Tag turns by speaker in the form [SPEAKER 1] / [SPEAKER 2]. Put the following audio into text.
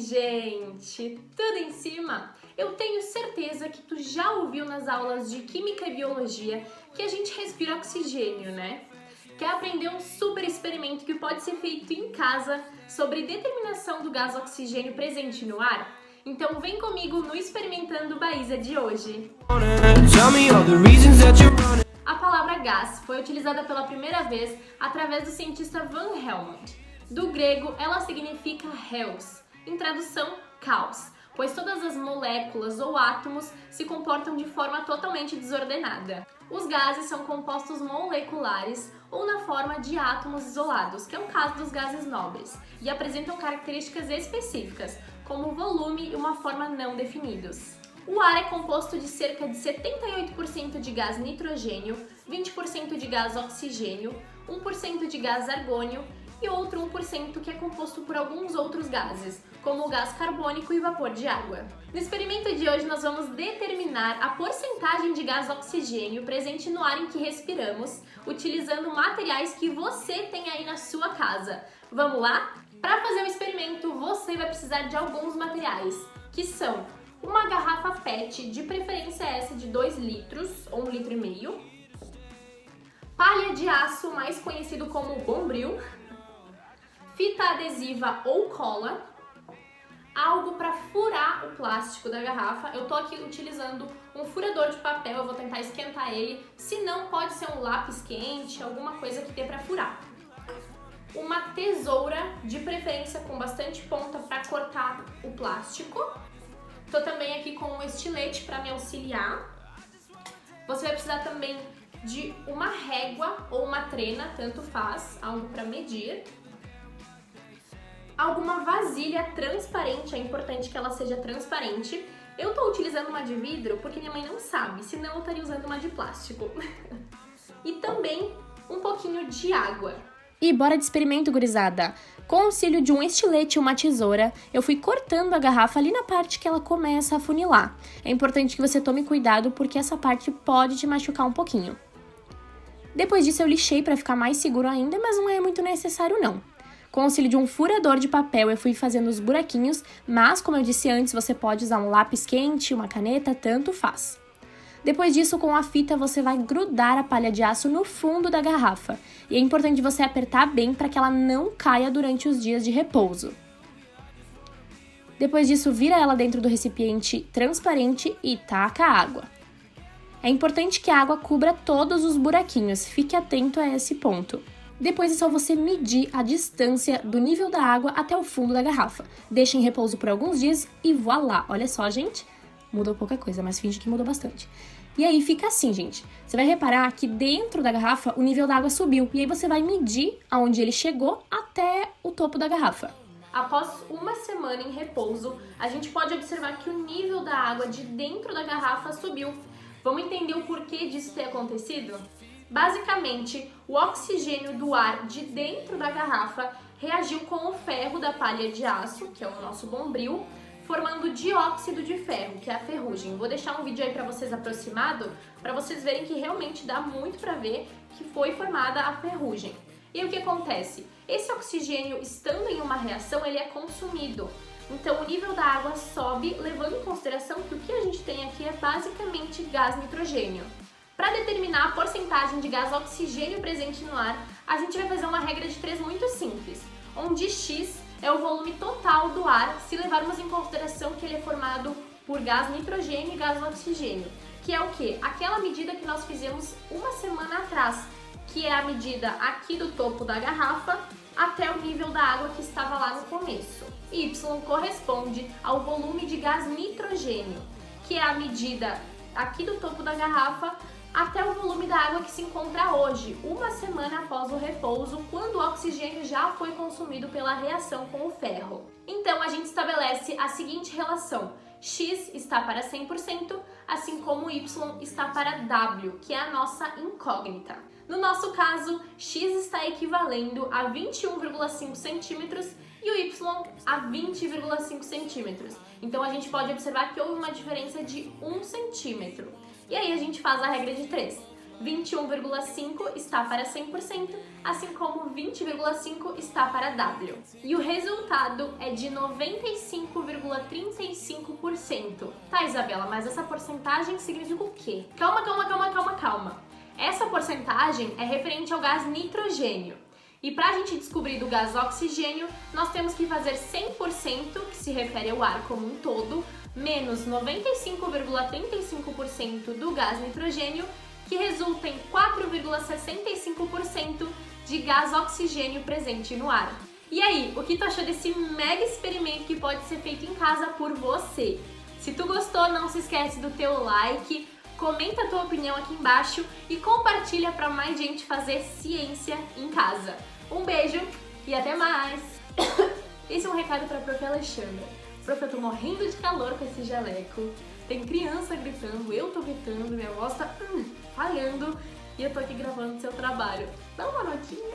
[SPEAKER 1] gente! Tudo em cima? Eu tenho certeza que tu já ouviu nas aulas de Química e Biologia que a gente respira oxigênio, né? Quer aprender um super experimento que pode ser feito em casa sobre determinação do gás oxigênio presente no ar? Então vem comigo no Experimentando Baísa de hoje! A palavra gás foi utilizada pela primeira vez através do cientista Van Helmont. Do grego, ela significa Hells, em tradução, caos, pois todas as moléculas ou átomos se comportam de forma totalmente desordenada. Os gases são compostos moleculares ou na forma de átomos isolados, que é o caso dos gases nobres, e apresentam características específicas, como volume e uma forma não definidos. O ar é composto de cerca de 78% de gás nitrogênio, 20% de gás oxigênio, 1% de gás argônio e outro 1% que é composto por alguns outros gases, como o gás carbônico e vapor de água. No experimento de hoje nós vamos determinar a porcentagem de gás oxigênio presente no ar em que respiramos, utilizando materiais que você tem aí na sua casa. Vamos lá? Para fazer o experimento você vai precisar de alguns materiais, que são uma garrafa PET, de preferência essa de 2 litros ou 1,5 litro, palha de aço, mais conhecido como bombril, fita adesiva ou cola, algo para furar o plástico da garrafa. Eu tô aqui utilizando um furador de papel, eu vou tentar esquentar ele, se não pode ser um lápis quente, alguma coisa que dê para furar. Uma tesoura, de preferência com bastante ponta para cortar o plástico. Tô também aqui com um estilete para me auxiliar. Você vai precisar também de uma régua ou uma trena, tanto faz, algo para medir. Alguma vasilha transparente, é importante que ela seja transparente. Eu tô utilizando uma de vidro porque minha mãe não sabe, senão eu estaria usando uma de plástico. E também um pouquinho de água. E bora de experimento, gurizada! Com o auxílio de um estilete e uma tesoura, eu fui cortando a garrafa ali na parte que ela começa a afunilar. É importante que você tome cuidado porque essa parte pode te machucar um pouquinho. Depois disso eu lixei para ficar mais seguro ainda, mas não é muito necessário não. Com o auxílio de um furador de papel eu fui fazendo os buraquinhos, mas como eu disse antes, você pode usar um lápis quente, uma caneta, tanto faz. Depois disso, com a fita, você vai grudar a palha de aço no fundo da garrafa. E é importante você apertar bem para que ela não caia durante os dias de repouso. Depois disso, vira ela dentro do recipiente transparente e taca a água. É importante que a água cubra todos os buraquinhos, fique atento a esse ponto. Depois é só você medir a distância do nível da água até o fundo da garrafa. Deixe em repouso por alguns dias e voilá! Olha só, gente! Mudou pouca coisa, mas finge que mudou bastante. E aí fica assim, gente. Você vai reparar que dentro da garrafa o nível da água subiu. E aí você vai medir aonde ele chegou até o topo da garrafa. Após uma semana em repouso, a gente pode observar que o nível da água de dentro da garrafa subiu. Vamos entender o porquê disso ter acontecido? Basicamente, o oxigênio do ar de dentro da garrafa reagiu com o ferro da palha de aço, que é o nosso bombril, formando dióxido de ferro, que é a ferrugem. Vou deixar um vídeo aí para vocês aproximado, para vocês verem que realmente dá muito para ver que foi formada a ferrugem. E o que acontece? Esse oxigênio, estando em uma reação, ele é consumido. Então o nível da água sobe, levando em consideração que o que a gente tem aqui é basicamente gás nitrogênio. Para determinar a porcentagem de gás oxigênio presente no ar, a gente vai fazer uma regra de 3 muito simples, onde X é o volume total do ar, se levarmos em consideração que ele é formado por gás nitrogênio e gás oxigênio, que é o quê? Aquela medida que nós fizemos uma semana atrás, que é a medida aqui do topo da garrafa até o nível da água que estava lá no começo. Y corresponde ao volume de gás nitrogênio, que é a medida aqui do topo da garrafa até o volume da água que se encontra hoje, uma semana após o repouso, quando o oxigênio já foi consumido pela reação com o ferro. Então a gente estabelece a seguinte relação: X está para 100%, assim como Y está para W, que é a nossa incógnita. No nosso caso, X está equivalendo a 21,5 centímetros e o Y a 20,5 centímetros. Então a gente pode observar que houve uma diferença de 1 centímetro. E aí a gente faz a regra de 3. 21,5 está para 100%, assim como 20,5 está para W. E o resultado é de 95,35%. Tá, Isabela, mas essa porcentagem significa o quê? Calma. Essa porcentagem é referente ao gás nitrogênio. E para a gente descobrir do gás oxigênio, nós temos que fazer 100%, que se refere ao ar como um todo, menos 95,35% do gás nitrogênio, que resulta em 4,65% de gás oxigênio presente no ar. E aí, o que tu achou desse mega experimento que pode ser feito em casa por você? Se tu gostou, não se esquece do teu like, comenta a tua opinião aqui embaixo e compartilha para mais gente fazer ciência em casa. Um beijo e até mais! Esse é um recado para a Prof. Alexandra. Prof, eu tô morrendo de calor com esse jaleco. Tem criança gritando, eu tô gritando, minha voz tá falhando e eu tô aqui gravando seu trabalho. Dá uma notinha.